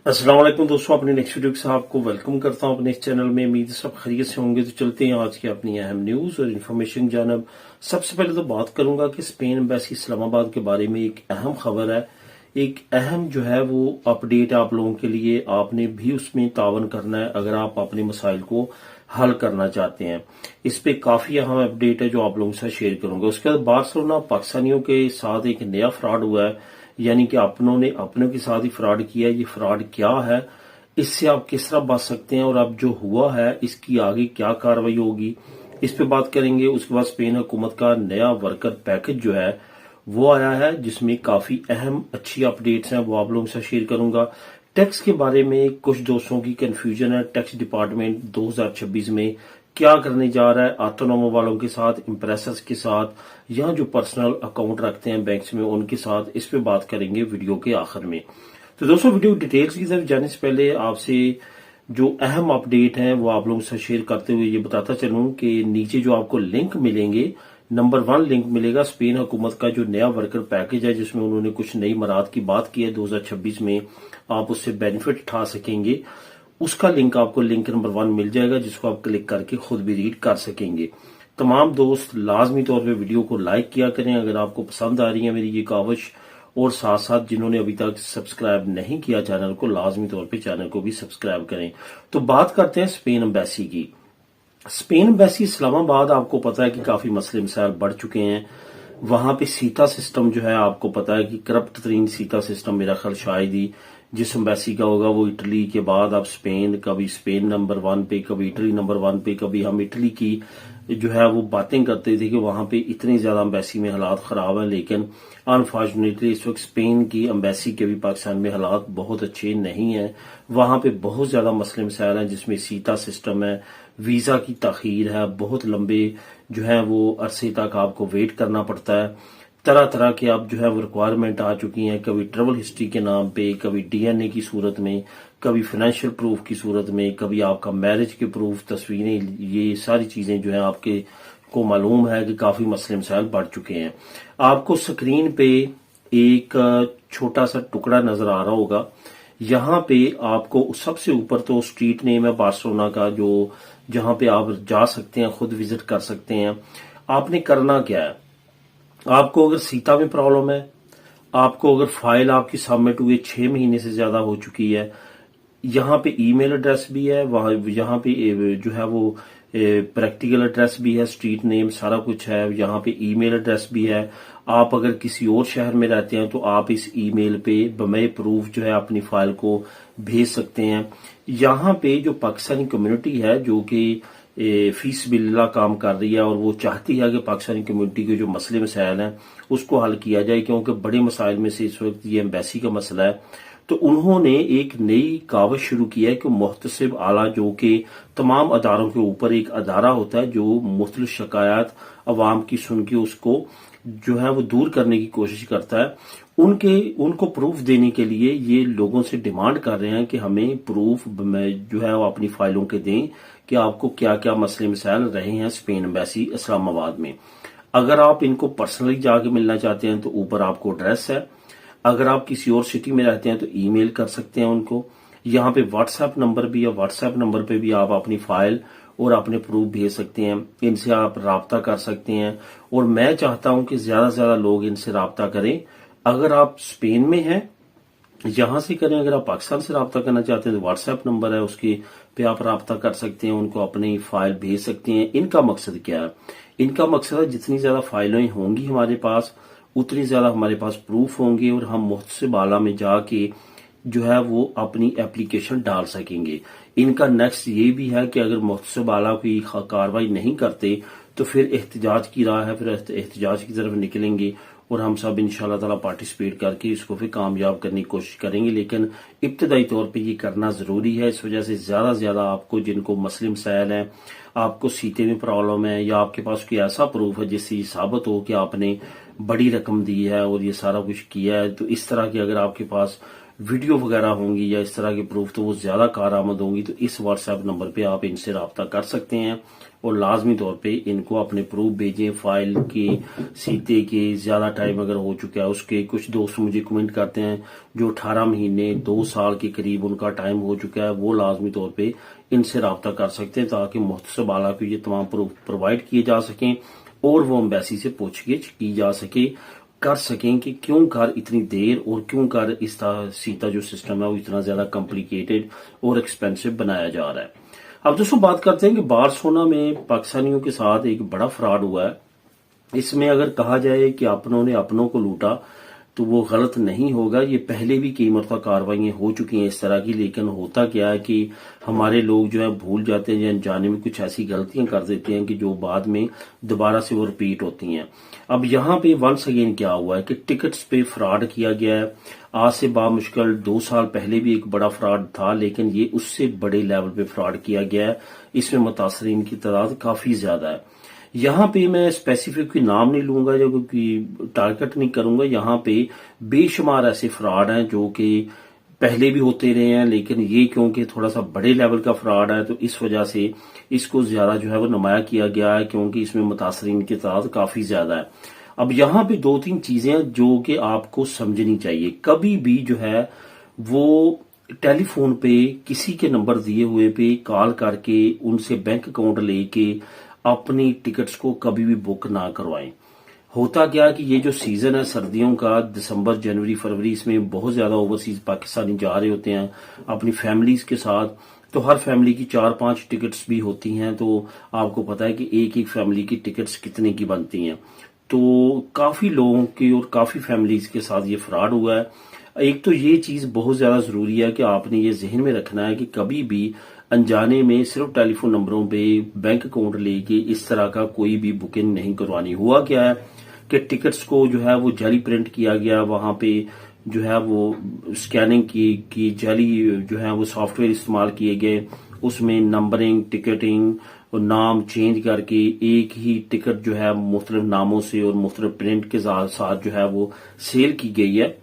अस्सलाम वालेकुम दोस्तों, अपने नेक्स्ट वीडियो के साथ आपको वेलकम करता हूं अपने इस चैनल में। उम्मीद है सब खैरियत से होंगे। तो चलते हैं आज की अपनी अहम न्यूज और इन्फॉर्मेशन जानब। सबसे पहले तो बात करूंगा कि स्पेन एम्बेसी इस्लामाबाद के बारे में एक अहम खबर है, एक अहम जो है वो अपडेट आप लोगों के लिए। आपने भी उसमें तावन करना है अगर आप अपने मसाइल को हल करना चाहते हैं। इस पे काफी अहम अपडेट है जो आप लोगों के साथ शेयर करूंगा। उसके बाद बार्सिलोना पाकिस्तानियों के साथ एक नया फ्रॉड हुआ है, यानी कि अपनों ने अपनों के साथ ही फ्रॉड किया है। ये फ्रॉड क्या है, इससे आप किस तरह बच सकते हैं और अब जो हुआ है इसकी आगे क्या कार्रवाई होगी, इस पे बात करेंगे। उसके बाद स्पेन हुकूमत का नया वर्कर पैकेज जो है वो आया है, जिसमें काफी अहम अच्छी अपडेट्स हैं, वो आप लोगों के साथ शेयर करूंगा। टैक्स के बारे में कुछ दोस्तों की कंफ्यूजन है। टैक्स डिपार्टमेंट 2026 में क्या करने जा रहा है ऑटोनोमो वालों के साथ, इम्प्रेसर्स के साथ, या जो पर्सनल अकाउंट रखते हैं बैंक्स में उनके साथ, इस पे बात करेंगे वीडियो के आखिर में। तो दोस्तों, वीडियो डिटेल्स की तरफ जाने से पहले आपसे जो अहम अपडेट है वो आप लोगों से शेयर करते हुए ये बताता चलूं कि नीचे जो आपको लिंक मिलेंगे, नंबर 1 लिंक मिलेगा स्पेन हुकूमत का जो नया वर्कर पैकेज है, जिसमें उन्होंने कुछ नई मराहत की बात की है 2026 में, आप उससे बेनिफिट उठा सकेंगे। उसका लिंक आपको लिंक नंबर 1 मिल जाएगा, जिसको आप क्लिक करके खुद भी रीड कर सकेंगे। तमाम दोस्त लाजमी तौर पे वीडियो को लाइक किया करें अगर आपको पसंद आ रही है मेरी ये काविश, और साथ साथ जिन्होंने अभी तक सब्सक्राइब नहीं किया चैनल को, लाजमी तौर पे चैनल को भी सब्सक्राइब करें। तो बात करते हैं स्पेन एम्बेसी की। स्पेन एम्बेसी इस्लामाबाद, आपको पता है कि काफी मसले मसाइल बढ़ चुके हैं। वहां पे सीटा सिस्टम जो है, आपको पता है कि करप्ट तरीन सीटा सिस्टम मेरा ख्याल शायद ही जिस एम्बेसी का होगा वो इटली के बाद अब स्पेन, कभी स्पेन नंबर 1 पे, कभी इटली नंबर 1 पे। कभी हम इटली की जो है वो बातें करते थे कि वहां पे इतनी ज्यादा एम्बेसी में हालात खराब है, लेकिन अनफॉर्चुनेटली इस वक्त स्पेन की एम्बेसी के भी पाकिस्तान में हालात बहुत अच्छे नहीं है। वहां पे बहुत ज्यादा मसले मसाइल हैं, जिसमें सीटा सिस्टम है, वीजा की ताखीर है, बहुत लंबे जो है वो अरसे तक आपको वेट करना पड़ता है। तरह तरह के अब जो है वो रिक्वायरमेंट आ चुकी हैं, कभी ट्रेवल हिस्ट्री के नाम पे, कभी डीएनए की सूरत में, कभी फाइनेंशियल प्रूफ की सूरत में, कभी आपका मैरिज के प्रूफ, तस्वीरें, ये सारी चीजें जो है आपके को मालूम है कि काफी मसले मसाइल बढ़ चुके हैं। आपको स्क्रीन पे एक छोटा सा टुकड़ा नजर आ रहा होगा। यहाँ पे आपको सबसे ऊपर तो स्ट्रीट नेम है बार्सिलोना का, जो जहां पे आप जा सकते हैं, खुद विजिट कर सकते हैं। आपने करना क्या है, आपको अगर सीटा में प्रॉब्लम है, आपको अगर फाइल आपकी सबमिट हुए 6 महीने से ज्यादा हो चुकी है, यहाँ पे ईमेल एड्रेस भी है, वहां यहाँ पे जो है वो प्रैक्टिकल एड्रेस भी है, स्ट्रीट नेम सारा कुछ है, यहाँ पे ईमेल एड्रेस भी है। आप अगर किसी और शहर में रहते हैं तो आप इस ईमेल पे बमे प्रूफ जो है अपनी फाइल को भेज सकते हैं। यहाँ पे जो पाकिस्तानी कम्युनिटी है जो कि फीस बिल्ला काम कर रही है, और वो चाहती है कि पाकिस्तानी कम्युनिटी के जो मसले मसाइल हैं उसको हल किया जाए, क्योंकि बड़े मसाइल में से इस वक्त ये एम्बेसी का मसला है। तो उन्होंने एक नई कावश शुरू किया है कि मुहतसिब आला, जो कि तमाम अदारों के ऊपर एक अदारा होता है जो मुख्तलिफ शिकायत अवाम की सुन के उसको जो है वो दूर करने की कोशिश करता है, उनको प्रूफ देने के लिए ये लोगों से डिमांड कर रहे हैं कि हमें प्रूफ जो है वो अपनी फाइलों के दें कि आपको क्या क्या मसले मसाइल रहे हैं स्पेन एम्बेसी इस्लामाबाद में। अगर आप इनको पर्सनली जाके मिलना चाहते हैं तो ऊपर आपको एड्रेस है। अगर आप किसी और सिटी में रहते हैं तो ईमेल कर सकते हैं उनको। यहाँ पे व्हाट्सएप नंबर भी है, व्हाट्सएप नंबर पे भी आप अपनी फाइल और अपने प्रूफ भेज सकते हैं, इनसे आप राब्ता कर सकते हैं। और मैं चाहता हूं कि ज्यादा से ज्यादा लोग इनसे राब्ता करें। अगर आप स्पेन में हैं यहां से करें, अगर आप पाकिस्तान से राब्ता करना चाहते हैं तो व्हाट्सएप नंबर है, उसके पे आप राब्ता कर सकते हैं, उनको अपनी फाइल भेज सकते हैं। इनका मकसद क्या है, इनका मकसद है जितनी ज्यादा फाइलें होंगी हमारे पास उतनी ज्यादा हमारे पास प्रूफ होंगे, और हम मुहतसिब आला में जाके जो है वो अपनी एप्लीकेशन डाल सकेंगे। इनका नेक्स्ट ये भी है कि अगर मुहतसिब आला कोई कार्रवाई नहीं करते तो फिर एहतजाज की राह है, फिर एहतजाज की तरफ निकलेंगे, और हम सब इंशाल्लाह ताला पार्टिसिपेट करके इसको फिर कामयाब करने की कोशिश करेंगे। लेकिन इब्तदाई तौर पे ये करना जरूरी है। इस वजह से ज्यादा से ज्यादा आपको जिनको मसले मसाइल हैं, आपको सीटे में प्रॉब्लम है, या आपके पास कोई ऐसा प्रूफ है जिससे साबित हो कि आपने बड़ी रकम दी है और ये सारा कुछ किया है, तो इस तरह की अगर आपके पास वीडियो वगैरह होंगी या इस तरह के प्रूफ, तो वो ज्यादा कारआमद होंगी। तो इस व्हाट्सएप नंबर पे आप इनसे राब्ता कर सकते हैं और लाजमी तौर पे इनको अपने प्रूफ भेजें। फाइल के सीते के ज़्यादा टाइम अगर हो चुका है उसके, कुछ दोस्त मुझे कमेंट करते हैं जो 18 महीने 2 साल के करीब उनका टाइम हो चुका है, वो लाजमी तौर पे इनसे रब्ता कर सकते हैं ताकि मुख्तसब आला को ये तमाम प्रूफ प्रोवाइड किए जा सकें और वो एम्बेसी से पूछगिछ की जा सके कर सकें कि क्यों कर इतनी देर और क्यों कर इस सीता जो सिस्टम है वो इतना ज्यादा कॉम्प्लिकेटेड और एक्सपेंसिव बनाया जा रहा है। अब दोस्तों बात करते हैं कि बार्सिलोना में पाकिस्तानियों के साथ एक बड़ा फ्रॉड हुआ है। इसमें अगर कहा जाए कि अपनों ने अपनों को लूटा तो वो गलत नहीं होगा। ये पहले भी कई मरतबा कार्रवाइयां हो चुकी हैं इस तरह की, लेकिन होता क्या है कि हमारे लोग जो है भूल जाते हैं या अनजाने में कुछ ऐसी गलतियां कर देते हैं कि जो बाद में दोबारा से वो रिपीट होती हैं। अब यहाँ पे वंस अगेन क्या हुआ है कि टिकट्स पे फ्रॉड किया गया है। आज से बामुश्किल 2 साल पहले भी एक बड़ा फ्रॉड था, लेकिन ये उससे बड़े लेवल पे फ्रॉड किया गया है। इसमें मुतासरीन की तादाद काफी ज्यादा है। यहाँ पे मैं स्पेसिफिक कोई नाम नहीं लूंगा जो क्योंकि टारगेट नहीं करूंगा। यहाँ पे बेशुमार ऐसे फ्रॉड हैं जो कि पहले भी होते रहे हैं, लेकिन ये क्योंकि थोड़ा सा बड़े लेवल का फ्रॉड है तो इस वजह से इसको ज्यादा जो है वो नुमाया किया गया है, क्योंकि इसमें मुतासरीन की तादाद काफी ज्यादा है। अब यहाँ पे 2-3 चीजें जो कि आपको समझनी चाहिए। कभी भी जो है वो टेलीफोन पे किसी के नंबर दिए हुए पे कॉल करके उनसे बैंक अकाउंट लेके अपनी टिकट्स को कभी भी बुक ना करवाएं। होता क्या कि ये जो सीजन है सर्दियों का, दिसंबर जनवरी फरवरी, इसमें बहुत ज्यादा ओवरसीज पाकिस्तानी जा रहे होते हैं अपनी फैमिलीज के साथ। तो हर फैमिली की 4-5 टिकट्स भी होती हैं, तो आपको पता है कि एक एक फैमिली की टिकट्स कितने की बनती हैं। तो काफी लोगों की और काफी फैमिलीज के साथ ये फ्रॉड हुआ है। एक तो ये चीज बहुत ज्यादा जरूरी है कि आपने ये जहन में रखना है कि कभी भी अनजाने में सिर्फ टेलीफोन नंबरों पे बैंक अकाउंट लेके इस तरह का कोई भी बुकिंग नहीं करवानी। हुआ क्या है कि टिकट्स को जो है वो जाली प्रिंट किया गया, वहां पे जो है वो स्कैनिंग की जाली जो है वो सॉफ्टवेयर इस्तेमाल किए गए, उसमें नंबरिंग टिकटिंग और नाम चेंज करके एक ही टिकट जो है मुख्तलिफ नामों से और मुख्तलिफ प्रिंट के साथ जो है वो सेल की गई है।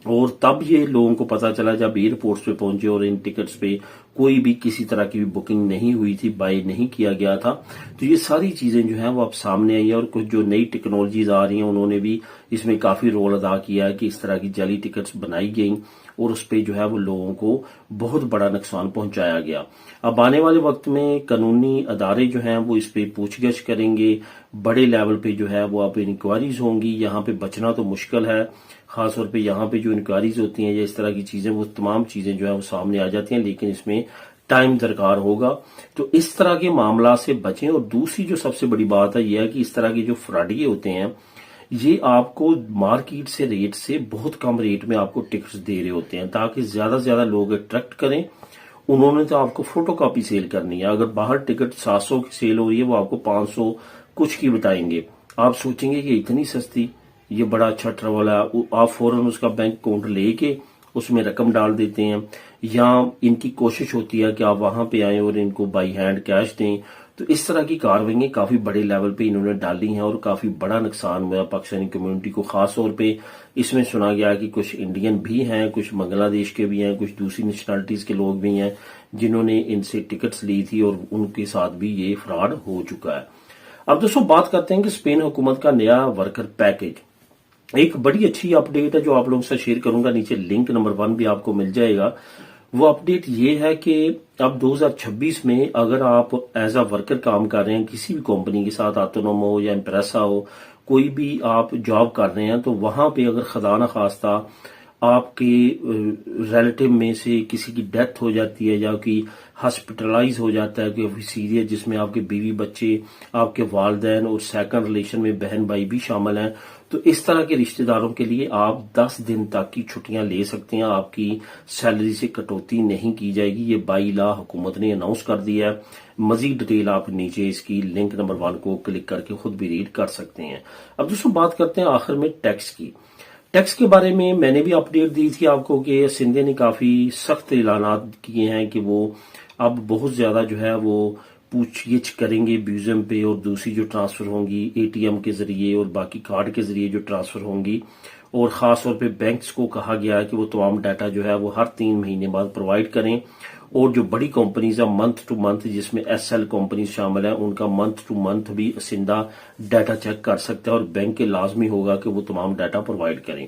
और तब ये लोगों को पता चला जब एयरपोर्ट्स पे पहुंचे और इन टिकट्स पे कोई भी किसी तरह की भी बुकिंग नहीं हुई थी, बाय नहीं किया गया था। तो ये सारी चीजें जो हैं वो अब सामने आई है और कुछ जो नई टेक्नोलॉजीज आ रही हैं उन्होंने भी इसमें काफी रोल अदा किया है कि इस तरह की जाली टिकट्स बनाई गई और उस पे जो है वो लोगों को बहुत बड़ा नुकसान पहुंचाया गया। अब आने वाले वक्त में कानूनी अदारे जो हैं वो इस पे पूछगिछ करेंगे, बड़े लेवल पे जो है वो अब इंक्वायरीज होंगी। यहाँ पे बचना तो मुश्किल है, खासतौर पे यहाँ पे जो इंक्वायरीज होती हैं या इस तरह की चीजें, वो तमाम चीजें जो है वो सामने आ जाती हैं, लेकिन इसमें टाइम दरकार होगा। तो इस तरह के मामला से बचें। और दूसरी जो सबसे बड़ी बात है यह है कि इस तरह के जो फ्रॉडिये होते हैं ये आपको मार्केट से रेट से बहुत कम रेट में आपको टिकट्स दे रहे होते हैं ताकि ज्यादा से ज्यादा लोग अट्रैक्ट करें। उन्होंने तो आपको फोटोकॉपी सेल करनी है। अगर बाहर टिकट 700 की सेल हो रही है वो आपको 500 कुछ की बताएंगे। आप सोचेंगे कि इतनी सस्ती, ये बड़ा अच्छा ट्रेवल है। आप फौरन उसका बैंक अकाउंट लेके उसमें रकम डाल देते हैं, या इनकी कोशिश होती है कि आप वहां पे आए और इनको बाई हैंड कैश दें। तो इस तरह की कार्रवाइयां काफी बड़े लेवल पे इन्होंने डाली हैं और काफी बड़ा नुकसान हुआ पाकिस्तानी कम्युनिटी को। खास तौर पे इसमें सुना गया कि कुछ इंडियन भी हैं, कुछ बांग्लादेश के भी हैं, कुछ दूसरी नेशनलिटीज के लोग भी हैं जिन्होंने इनसे टिकट्स ली थी और उनके साथ भी ये फ्रॉड हो चुका है। अब दोस्तों बात करते हैं कि स्पेन हुकूमत का नया वर्कर पैकेज, एक बड़ी अच्छी अपडेट है जो आप लोगों से शेयर करूंगा। नीचे लिंक नंबर 1 भी आपको मिल जाएगा। वो अपडेट ये है कि अब 2026 में अगर आप एज अ वर्कर काम कर रहे हैं किसी भी कंपनी के साथ, ऑटोनोम हो या इम्प्रेसा हो, कोई भी आप जॉब कर रहे हैं, तो वहां पे अगर खुदा न खास्ता आपके रिलेटिव में से किसी की डेथ हो जाती है या कि हॉस्पिटलाइज हो जाता है, कोई सीरियस जिसमें आपके बीवी बच्चे, आपके वालदैन और सेकंड रिलेशन में बहन भाई भी शामिल हैं, तो इस तरह के रिश्तेदारों के लिए आप 10 दिन तक की छुट्टियां ले सकते हैं। आपकी सैलरी से कटौती नहीं की जाएगी। ये बाई लॉ हुकूमत ने अनाउंस कर दिया है। मजीद डिटेल आप नीचे इसकी लिंक नंबर 1 को क्लिक करके खुद भी रीड कर सकते हैं। अब दोस्तों बात करते हैं आखिर में टैक्स की। टैक्स के बारे में मैंने भी अपडेट दी थी आपको कि सिंधिया ने काफी सख्त ऐलान किए हैं कि वो अब बहुत ज्यादा जो है वो पूछगिछ करेंगे म्यूजियम पे, और दूसरी जो ट्रांसफर होंगी एटीएम के जरिए और बाकी कार्ड के जरिए जो ट्रांसफर होंगी, और खास तौर पे बैंक्स को कहा गया है कि वो तमाम डाटा जो है वो हर 3 महीने बाद प्रोवाइड करें। और जो बड़ी कंपनीज है मंथ टू मंथ, जिसमें एसएल कंपनीज शामिल है, उनका मंथ टू मंथ भी सिंधा डाटा चेक कर सकता है और बैंक के लाजमी होगा कि वो तमाम डाटा प्रोवाइड करें।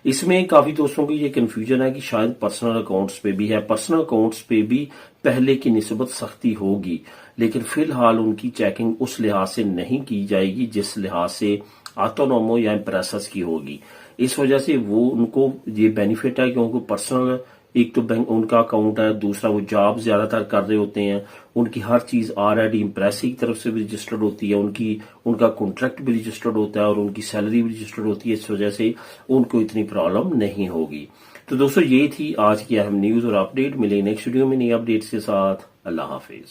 इसमें काफी दोस्तों की ये कंफ्यूजन है कि शायद पर्सनल अकाउंट्स पे भी है। पर्सनल अकाउंट्स पे भी पहले की निस्बत सख्ती होगी, लेकिन फिलहाल उनकी चेकिंग उस लिहाज से नहीं की जाएगी जिस लिहाज से ऑटोनोमो या इम्प्रेसस की होगी। इस वजह से वो उनको ये बेनिफिट है क्योंकि पर्सनल एक तो बैंक उनका अकाउंट है, दूसरा वो जॉब ज्यादातर कर रहे होते हैं, उनकी हर चीज ऑलरेडी इम्प्रेस की तरफ से भी रजिस्टर्ड होती है, उनका कॉन्ट्रैक्ट भी रजिस्टर्ड होता है और उनकी सैलरी भी रजिस्टर्ड होती है। इस वजह से उनको इतनी प्रॉब्लम नहीं होगी। तो दोस्तों ये थी आज की अहम न्यूज और अपडेट। मिले नेक्स्ट वीडियो में नई अपडेट्स के साथ। अल्लाह हाफिज।